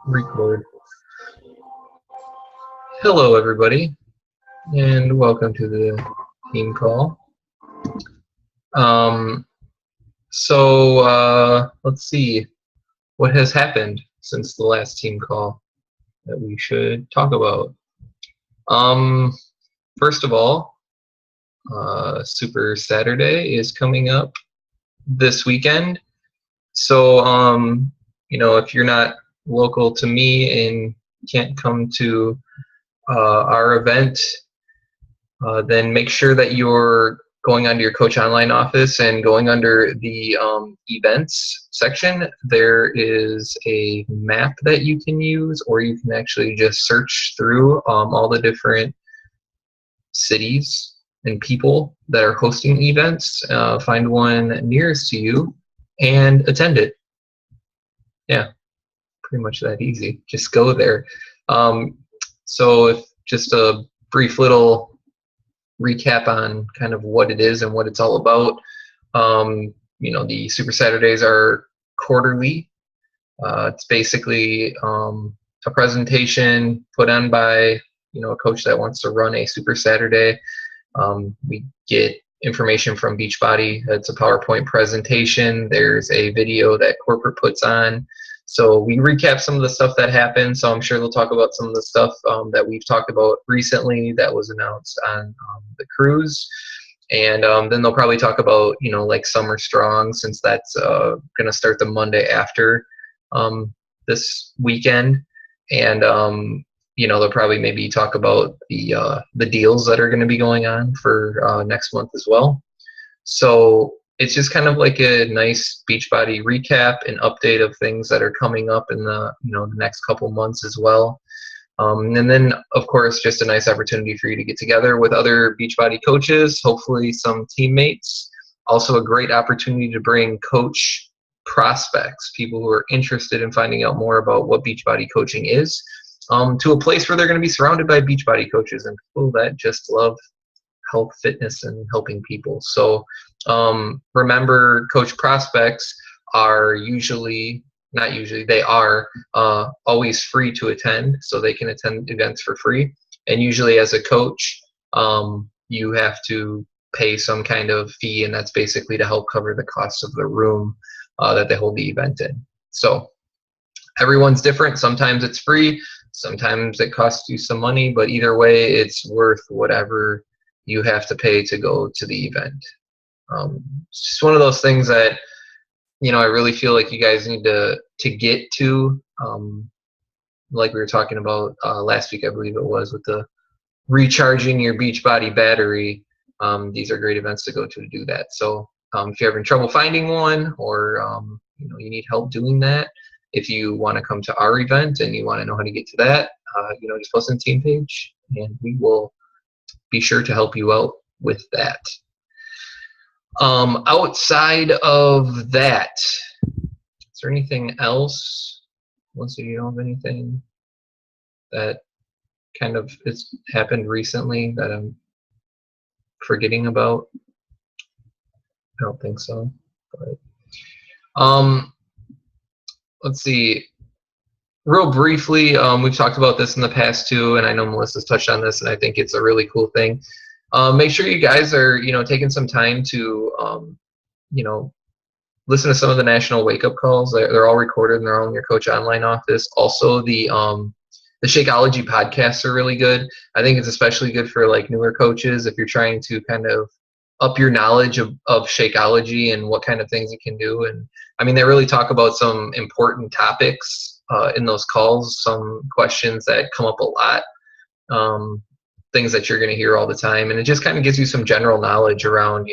Record. Hello, everybody, and welcome to the team call. Um, let's see what has happened since the last team call that we should talk about. Um, First of all, Super Saturday is coming up this weekend. So, if you're not local to me and can't come to our event, then make sure that you're going under your Coach Online office and going under the events section. There is a map that you can use, or you can actually just search through all the different cities and people that are hosting events, find one nearest to you, and attend it. Yeah, pretty much that easy. Just go there. So if just a brief little recap on kind of what it is and what it's all about. The Super Saturdays are quarterly. It's basically a presentation put on by a coach that wants to run a Super Saturday. We get information from Beachbody. It's a PowerPoint presentation. There's a video that corporate puts on. So we recap some of the stuff that happened. So I'm sure they'll talk about some of the stuff that we've talked about recently that was announced on the cruise. And then they'll probably talk about, like Summer Strong, since that's going to start the Monday after this weekend. And, they'll probably maybe talk about the deals that are going to be going on for next month as well. So it's just kind of like a nice Beachbody recap and update of things that are coming up in the the next couple months as well. And then, of course, just a nice opportunity for you to get together with other Beachbody coaches, hopefully some teammates. Also a great opportunity to bring coach prospects, people who are interested in finding out more about what Beachbody coaching is, to a place where they're going to be surrounded by Beachbody coaches and people that just love health, fitness, and helping people. So remember, coach prospects are they are always free to attend, so they can attend events for free. And usually as a coach, you have to pay some kind of fee, and that's basically to help cover the cost of the room that they hold the event in. So everyone's different. Sometimes it's free, sometimes it costs you some money, but either way, it's worth whatever you have to pay to go to the event. It's just one of those things that I really feel like you guys need to get to, like we were talking about last week, I believe it was, with the recharging your Beachbody battery. These are great events to go to do that. So if you're having trouble finding one, or you need help doing that, if you want to come to our event and you want to know how to get to that, just post on the team page, and we will be sure to help you out with that. Outside of that, is there anything else? Melissa, you don't have anything that kind of has happened recently that I'm forgetting about? I don't think so. But, let's see. Real briefly, we've talked about this in the past too, and I know Melissa's touched on this, and I think it's a really cool thing. Make sure you guys are, taking some time to, listen to some of the national wake-up calls. They're all recorded, and they're all in your Coach Online office. Also, the Shakeology podcasts are really good. I think it's especially good for like newer coaches if you're trying to kind of up your knowledge of Shakeology and what kind of things it can do. And I mean, they really talk about some important topics in those calls, some questions that come up a lot. Things that you're going to hear all the time, and it just kind of gives you some general knowledge around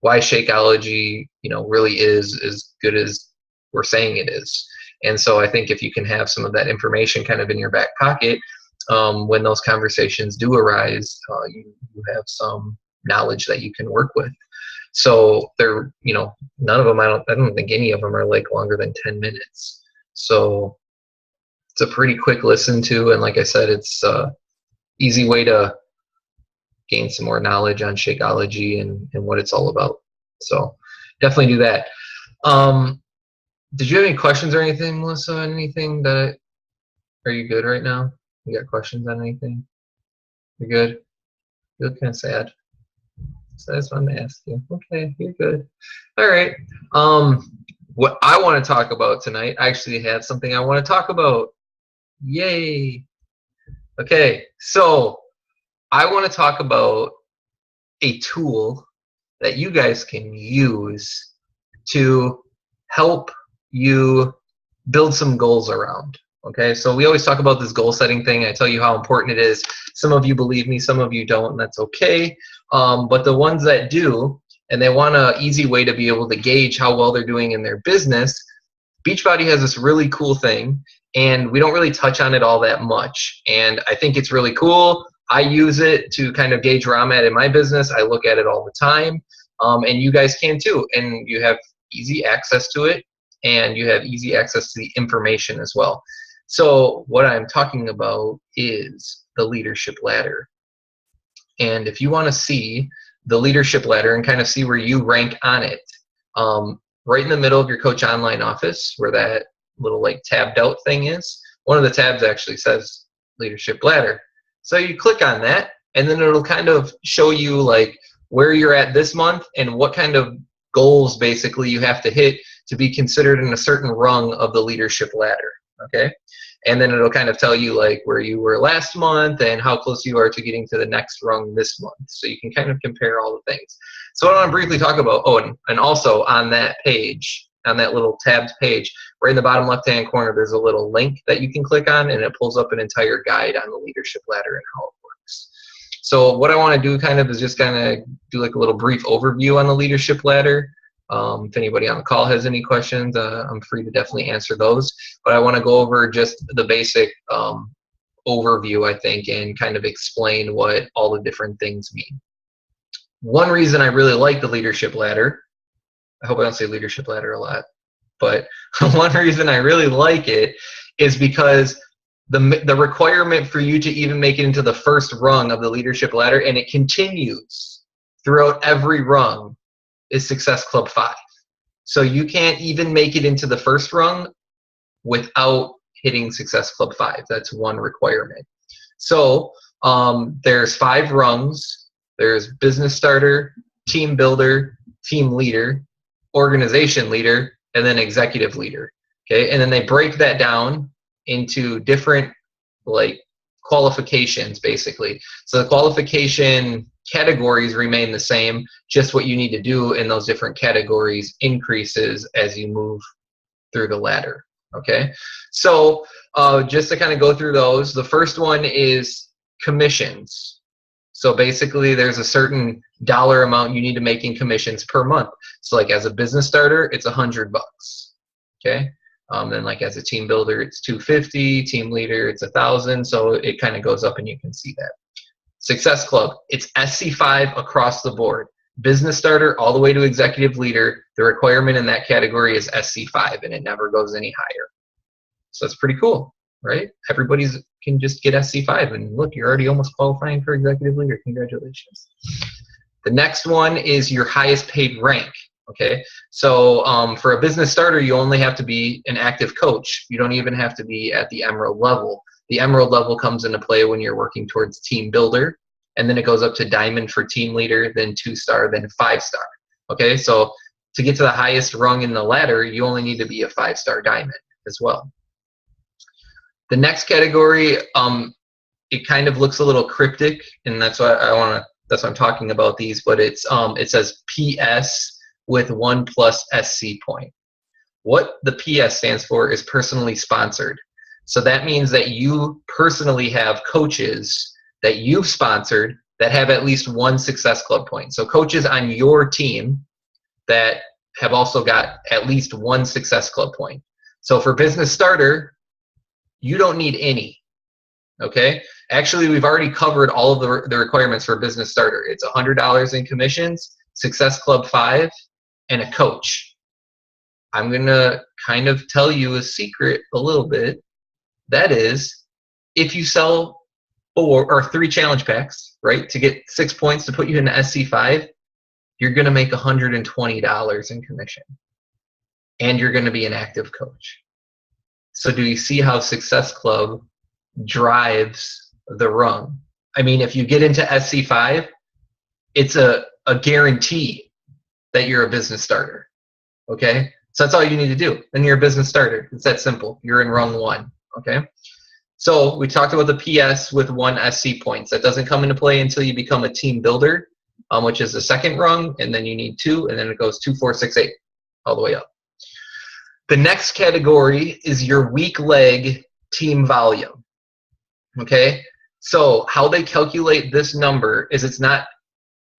why Shakeology really is as good as we're saying it is. And so I think if you can have some of that information kind of in your back pocket, when those conversations do arise, you have some knowledge that you can work with. So they're none of them, I don't think any of them are like longer than 10 minutes. So it's a pretty quick listen to, and like I said, it's easy way to gain some more knowledge on Shakeology and what it's all about. So definitely do that. Did you have any questions or anything, Melissa? Anything that Are you good right now? You got questions on anything? You good? You look kind of sad. So that's what I'm gonna ask you. Okay, you're good. All right. What I want to talk about tonight, I actually have something I want to talk about. Yay. Okay, so I want to talk about a tool that you guys can use to help you build some goals around. Okay, so we always talk about this goal setting thing. I tell you how important it is. Some of you believe me, some of you don't, and that's okay. But the ones that do, and they want an easy way to be able to gauge how well they're doing in their business, Beachbody has this really cool thing, and we don't really touch on it all that much. And I think it's really cool. I use it to kind of gauge where I'm at in my business. I look at it all the time, and you guys can too. And you have easy access to it, and you have easy access to the information as well. So what I'm talking about is the leadership ladder. And if you want to see the leadership ladder and kind of see where you rank on it, right in the middle of your Coach Online office, where that little like tabbed out thing is, one of the tabs actually says leadership ladder. So you click on that, and then it'll kind of show you like where you're at this month and what kind of goals basically you have to hit to be considered in a certain rung of the leadership ladder. Okay, and then it'll kind of tell you like where you were last month and how close you are to getting to the next rung this month, so you can kind of compare all the things. So what I want to briefly talk about, and also on that page, on that little tabbed page, right in the bottom left hand corner, there's a little link that you can click on, and it pulls up an entire guide on the leadership ladder and how it works. So what I want to do kind of is just kind of do like a little brief overview on the leadership ladder. If anybody on the call has any questions, I'm free to definitely answer those. But I want to go over just the basic overview, I think, and kind of explain what all the different things mean. One reason I really like the leadership ladder, I hope I don't say leadership ladder a lot, but one reason I really like it is because the requirement for you to even make it into the first rung of the leadership ladder, and it continues throughout every rung, is Success Club 5. So you can't even make it into the first rung without hitting Success Club 5. That's one requirement. So there's 5 rungs. There's business starter, team builder, team leader, organization leader, and then executive leader. Okay, and then they break that down into different like qualifications basically. So the qualification categories remain the same, just what you need to do in those different categories increases as you move through the ladder. Okay, so just to kind of go through those, the first one is commissions. So basically there's a certain dollar amount you need to make in commissions per month. So like as a business starter, it's $100. Okay, then like as a team builder, it's $250, team leader, it's $1,000. So it kind of goes up, and you can see that. Success Club, it's SC5 across the board. Business starter all the way to executive leader, the requirement in that category is SC5, and it never goes any higher. So that's pretty cool, right? Everybody can just get SC5, and look, you're already almost qualifying for executive leader. Congratulations. The next one is your highest paid rank. Okay, so for a business starter, you only have to be an active coach. You don't even have to be at the Emerald level. The Emerald level comes into play when you're working towards team builder, and then it goes up to Diamond for team leader, then 2-star, then 5-star. Okay, so to get to the highest rung in the ladder, you only need to be a 5-star Diamond as well. The next category, it kind of looks a little cryptic, and that's why that's why I'm talking about these. But it's it says PS with 1+ SC point. What the PS stands for is personally sponsored. So that means that you personally have coaches that you've sponsored that have at least 1 Success Club point. So coaches on your team that have also got at least 1 Success Club point. So for business starter, you don't need any. Okay, actually we've already covered all of the requirements for a business starter. It's $100 in commissions, Success Club 5, and a coach. I'm gonna kind of tell you a secret a little bit. That is, if you sell 4 or 3 challenge packs, right, to get 6 points to put you in the SC5, you're gonna make $120 in commission, and you're gonna be an active coach. So do you see how Success Club drives the rung. I mean, if you get into SC5, it's a guarantee that you're a business starter. Okay? So that's all you need to do. Then you're a business starter. It's that simple. You're in rung 1. Okay? So we talked about the PS with 1 SC points. That doesn't come into play until you become a team builder, which is the second rung, and then you need 2, and then it goes 2, 4, 6, 8, all the way up. The next category is your weak leg team volume. Okay? So how they calculate this number is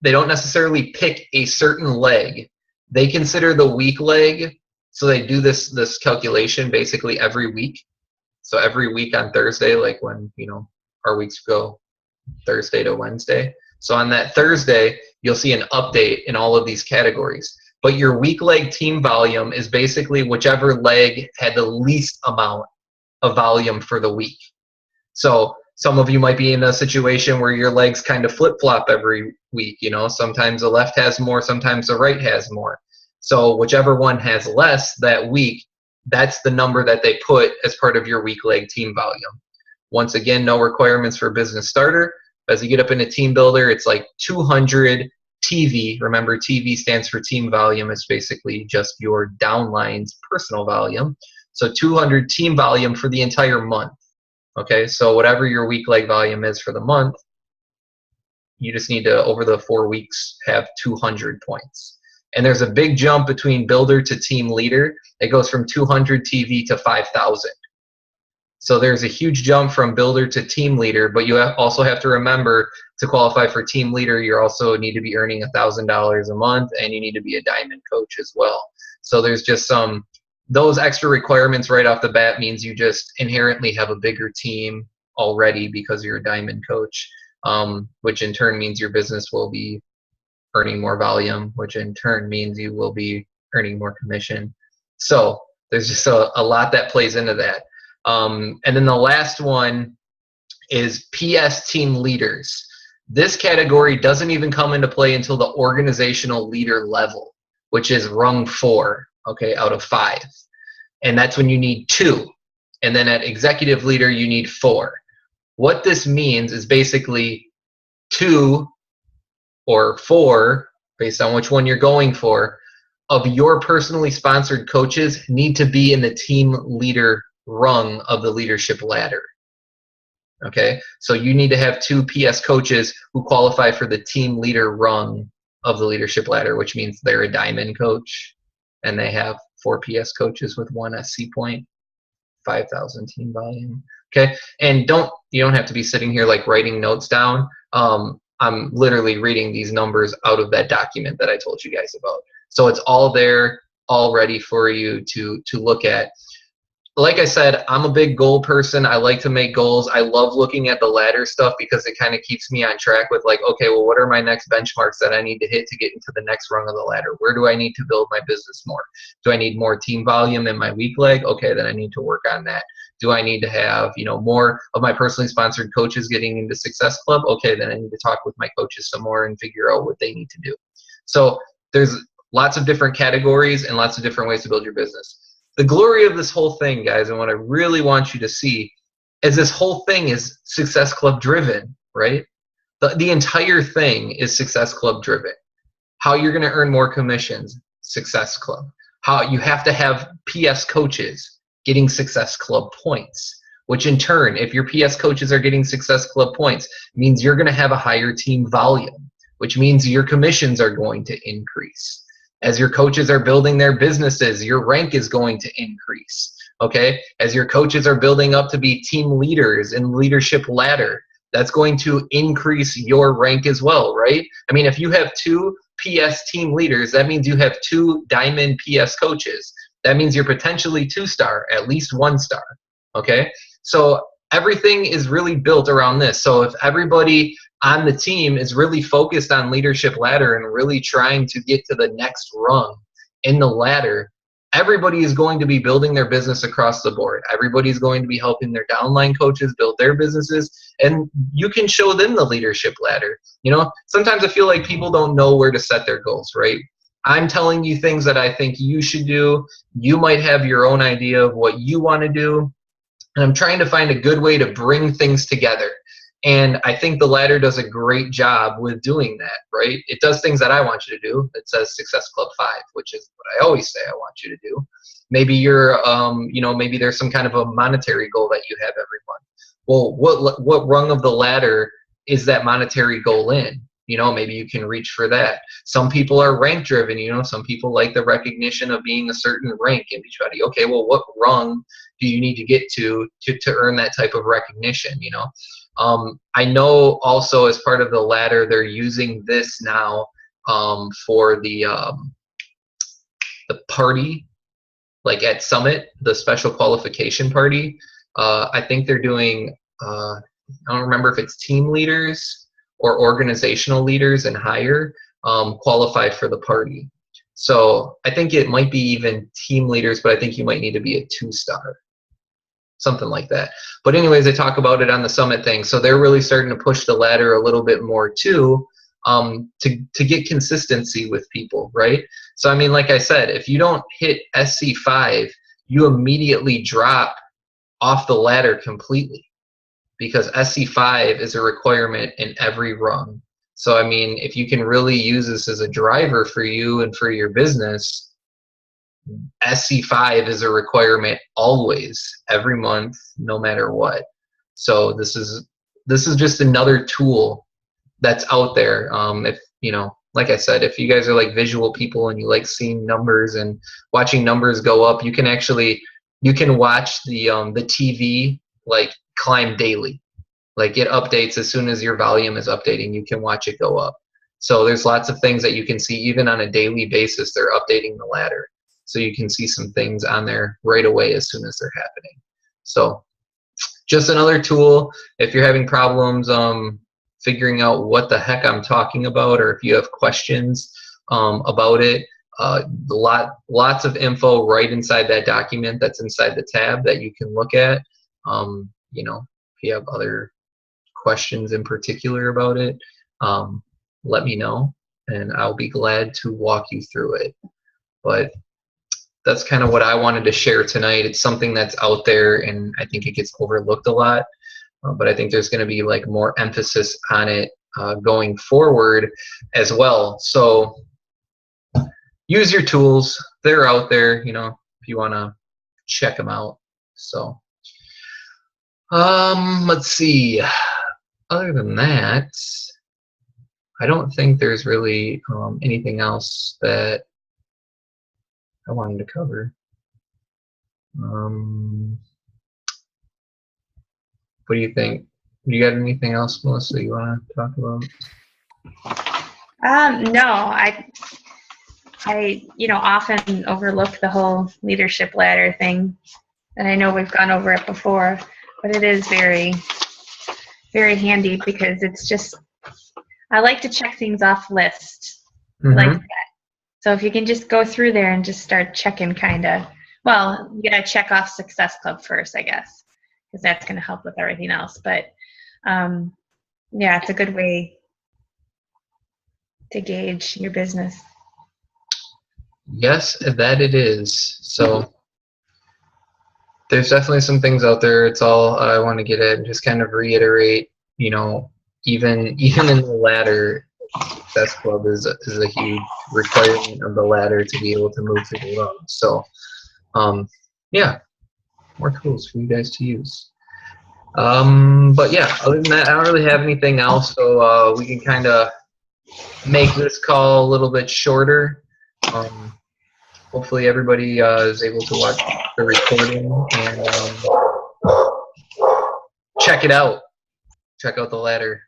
they don't necessarily pick a certain leg. They consider the weak leg, so they do this calculation basically every week. So every week on Thursday, like when, our weeks go Thursday to Wednesday. So on that Thursday, you'll see an update in all of these categories. But your weak leg team volume is basically whichever leg had the least amount of volume for the week. So some of you might be in a situation where your legs kind of flip-flop every week. Sometimes the left has more, sometimes the right has more. So whichever one has less that week, that's the number that they put as part of your weak leg team volume. Once again, no requirements for business starter. As you get up into team builder, it's like 200 TV. Remember, TV stands for team volume. It's basically just your downline's personal volume. So 200 team volume for the entire month. Okay, so whatever your weak leg volume is for the month, you just need to, over the 4 weeks, have 200 points. And there's a big jump between builder to team leader. It goes from 200 TV to 5,000. So there's a huge jump from builder to team leader, but you also have to remember to qualify for team leader, you also need to be earning $1,000 a month, and you need to be a diamond coach as well. So there's just those extra requirements right off the bat means you just inherently have a bigger team already because you're a diamond coach, which in turn means your business will be earning more volume, which in turn means you will be earning more commission. So there's just a lot that plays into that. And then the last one is PS team leaders. This category doesn't even come into play until the organizational leader level, which is rung 4, okay, out of 5. And that's when you need 2. And then at executive leader, you need 4. What this means is basically 2 or 4, based on which one you're going for, of your personally sponsored coaches need to be in the team leader rung of the leadership ladder. Okay, so you need to have 2 PS coaches who qualify for the team leader rung of the leadership ladder, which means they're a diamond coach and they have 4 PS coaches with 1 SC point, 5,000 team volume. Okay, and you don't have to be sitting here like writing notes down. I'm literally reading these numbers out of that document that I told you guys about. So it's all there, all ready for you to look at. Like I said, I'm a big goal person. I like to make goals. I love looking at the ladder stuff because it kind of keeps me on track with like, okay, well, what are my next benchmarks that I need to hit to get into the next rung of the ladder? Where do I need to build my business more? Do I need more team volume in my weak leg? Okay, then I need to work on that. Do I need to have, more of my personally sponsored coaches getting into Success Club? Okay, then I need to talk with my coaches some more and figure out what they need to do. So there's lots of different categories and lots of different ways to build your business. The glory of this whole thing, guys, and what I really want you to see is this whole thing is Success Club driven, right? The entire thing is Success Club driven. How you're going to earn more commissions, Success Club. How you have to have PS coaches getting Success Club points, which in turn, if your PS coaches are getting Success Club points, means you're going to have a higher team volume, which means your commissions are going to increase. As your coaches are building their businesses, your rank is going to increase, okay? As your coaches are building up to be team leaders in leadership ladder, that's going to increase your rank as well, right? I mean, if you have 2 PS team leaders, that means you have 2 diamond PS coaches. That means you're potentially 2-star, at least 1-star, okay? So everything is really built around this. So if everybody on the team is really focused on leadership ladder and really trying to get to the next rung in the ladder, everybody is going to be building their business across the board. Everybody's going to be helping their downline coaches build their businesses, and you can show them the leadership ladder. Sometimes I feel like people don't know where to set their goals, right? I'm telling you things that I think you should do. You might have your own idea of what you want to do. And I'm trying to find a good way to bring things together. And I think the ladder does a great job with doing that, right? It does things that I want you to do. It says Success Club 5, which is what I always say I want you to do. Maybe you're, maybe there's some kind of a monetary goal that you have every month. Well, what rung of the ladder is that monetary goal in? Maybe you can reach for that. Some people are rank driven, some people like the recognition of being a certain rank in Beachbody. Okay, well, what rung do you need to get to earn that type of recognition, I know also as part of the ladder, they're using this now for the party, like at Summit, the special qualification party. I think they're doing, I don't remember if it's team leaders or organizational leaders and higher qualified for the party. So I think it might be even team leaders, but I think you might need to be a 2-star. Something like that. But anyways, they talk about it on the Summit thing. So they're really starting to push the ladder a little bit more too, to get consistency with people, right? So I mean, like I said, if you don't hit SC5, you immediately drop off the ladder completely, because SC5 is a requirement in every rung. So I mean, if you can really use this as a driver for you and for your business, SC5 is a requirement always, every month, no matter what. So this is just another tool that's out there. If like I said, if you guys are like visual people and you like seeing numbers and watching numbers go up, you can watch the TV like climb daily. Like it updates as soon as your volume is updating. You can watch it go up. So there's lots of things that you can see even on a daily basis. They're updating the ladder. So you can see some things on there right away as soon as they're happening. So just another tool if you're having problems figuring out what the heck I'm talking about, or if you have questions about it. Lots of info right inside that document that's inside the tab that you can look at. If you have other questions in particular about it, let me know and I'll be glad to walk you through it. But that's kind of what I wanted to share tonight. It's something that's out there and I think it gets overlooked a lot, but I think there's going to be like more emphasis on it going forward as well. So use your tools. They're out there, if you want to check them out. So let's see. Other than that, I don't think there's really anything else that I wanted to cover. What do you think? Do you got anything else, Melissa, you want to talk about? No, I often overlook the whole leadership ladder thing, and I know we've gone over it before, but it is very, very handy because it's just, I like to check things off list. Mm-hmm. I like that. So if you can just go through there and just start checking well, you got to check off Success Club first, I guess, because that's going to help with everything else. But yeah, it's a good way to gauge your business. Yes, that it is. So there's definitely some things out there. It's all I want to get at and just kind of reiterate, even in the ladder, Success Club is a huge requirement of the ladder to be able to move through the rung. So yeah, more tools for you guys to use. But yeah, other than that, I don't really have anything else. So we can kind of make this call a little bit shorter. Hopefully everybody is able to watch the recording and check it out. Check out the ladder.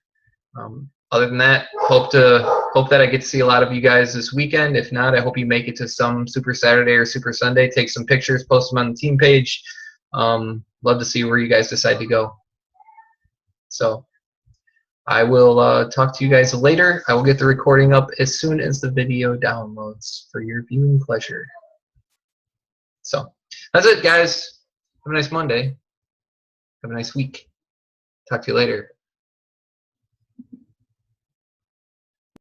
Other than that, hope that I get to see a lot of you guys this weekend. If not, I hope you make it to some Super Saturday or Super Sunday. Take some pictures, post them on the team page. Love to see where you guys decide to go. So I will talk to you guys later. I will get the recording up as soon as the video downloads for your viewing pleasure. So that's it, guys. Have a nice Monday. Have a nice week. Talk to you later.